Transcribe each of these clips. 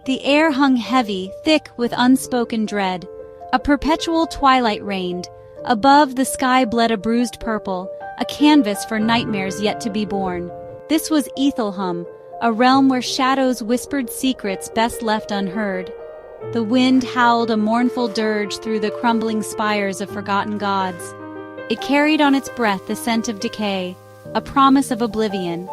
The air hung heavy, thick with unspoken dread. A perpetual twilight reigned. Above, the sky bled a bruised purple, a canvas for nightmares yet to be born. This was Ethelhum, a realm where shadows whispered secrets best left unheard. The wind howled a mournful dirge through the crumbling spires of forgotten gods. It carried on its breath the scent of decay, a promise of oblivion.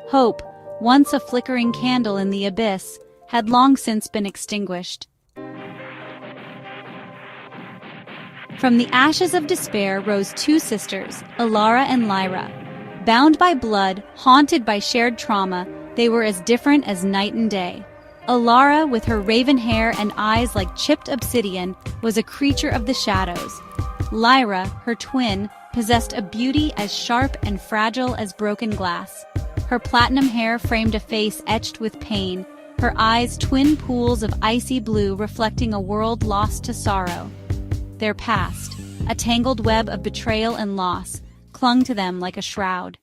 Hope, once a flickering candle in the abyss, had long since been extinguished. From the ashes of despair rose two sisters, Alara and Lyra. Bound by blood, haunted by shared trauma, they were as different as night and day. Alara, with her raven hair and eyes like chipped obsidian, was a creature of the shadows. Lyra, her twin, possessed a beauty as sharp and fragile as broken glass. Her platinum hair framed a face etched with pain, her eyes twin pools of icy blue reflecting a world lost to sorrow. Their past, a tangled web of betrayal and loss, clung to them like a shroud.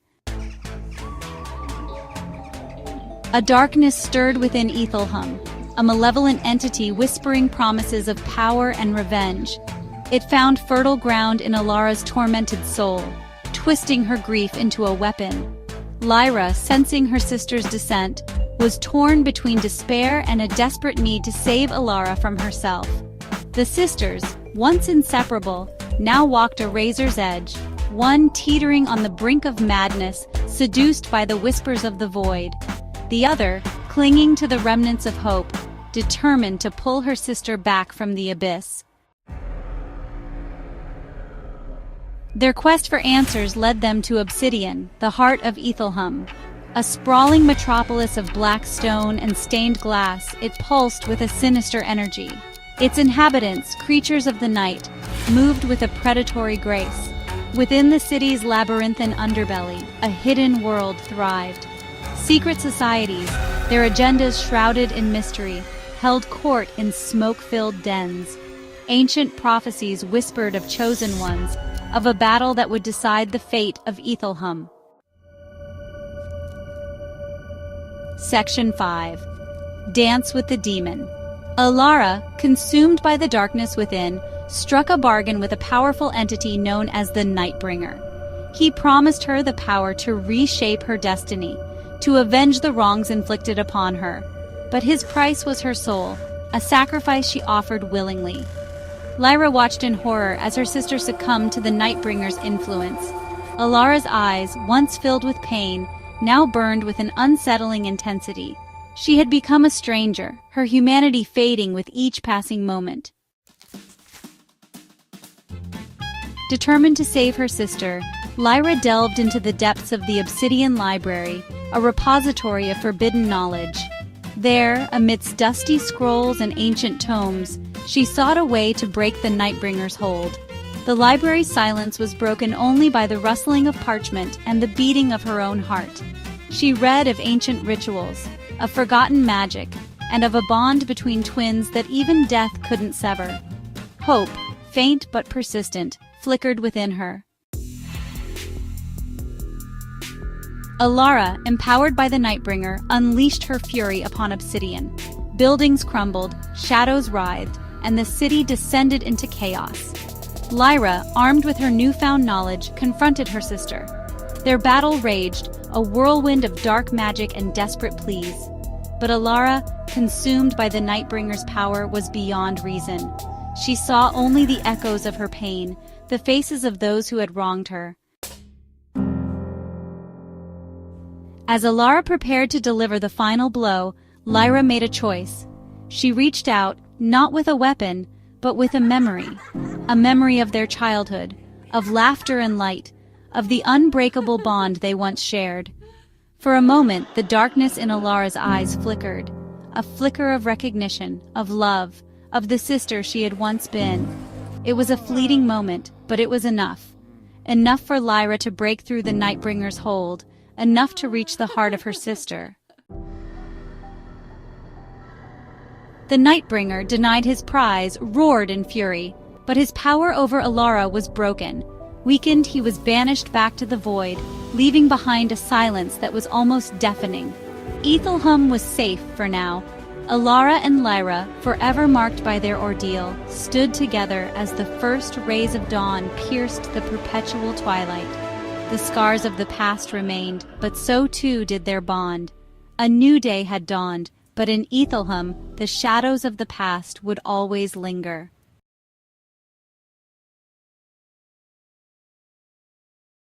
A darkness stirred within Ethelhum, a malevolent entity whispering promises of power and revenge. It found fertile ground in Alara's tormented soul, twisting her grief into a weapon. Lyra, sensing her sister's descent, was torn between despair and a desperate need to save Alara from herself. The sisters, once inseparable, now walked a razor's edge, one teetering on the brink of madness, seduced by the whispers of the void. The other, clinging to the remnants of hope, determined to pull her sister back from the abyss. Their quest for answers led them to Obsidian, the heart of Ethelhum. A sprawling metropolis of black stone and stained glass, it pulsed with a sinister energy. Its inhabitants, creatures of the night, moved with a predatory grace. Within the city's labyrinthine underbelly, a hidden world thrived. Secret societies, their agendas shrouded in mystery, held court in smoke-filled dens. Ancient prophecies whispered of chosen ones, of a battle that would decide the fate of Ethelhum. Section 5. Dance with the Demon. Alara, consumed by the darkness within, struck a bargain with a powerful entity known as the Nightbringer. He promised her the power to reshape her destiny, to avenge the wrongs inflicted upon her. But his price was her soul, a sacrifice she offered willingly. Lyra watched in horror as her sister succumbed to the Nightbringer's influence. Alara's eyes, once filled with pain, now burned with an unsettling intensity. She had become a stranger, her humanity fading with each passing moment. Determined to save her sister, Lyra delved into the depths of the Obsidian Library, a repository of forbidden knowledge. There, amidst dusty scrolls and ancient tomes, she sought a way to break the Nightbringer's hold. The library's silence was broken only by the rustling of parchment and the beating of her own heart. She read of ancient rituals, of forgotten magic, and of a bond between twins that even death couldn't sever. Hope, faint but persistent, flickered within her. Alara, empowered by the Nightbringer, unleashed her fury upon Obsidian. Buildings crumbled, shadows writhed, and the city descended into chaos. Lyra, armed with her newfound knowledge, confronted her sister. Their battle raged, a whirlwind of dark magic and desperate pleas. But Alara, consumed by the Nightbringer's power, was beyond reason. She saw only the echoes of her pain, the faces of those who had wronged her. As Alara prepared to deliver the final blow, Lyra made a choice. She reached out, not with a weapon, but with a memory of their childhood, of laughter and light, of the unbreakable bond they once shared. For a moment, the darkness in Alara's eyes flickered, a flicker of recognition, of love, of the sister she had once been. It was a fleeting moment, but it was enough. Enough for Lyra to break through the Nightbringer's hold, enough to reach the heart of her sister. The Nightbringer, denied his prize, roared in fury, but his power over Alara was broken. Weakened, he was banished back to the void, leaving behind a silence that was almost deafening. Ethelham was safe for now. Alara and Lyra, forever marked by their ordeal, stood together as the first rays of dawn pierced the perpetual twilight. The scars of the past remained, but so too did their bond. A new day had dawned, but in Ethelham, the shadows of the past would always linger.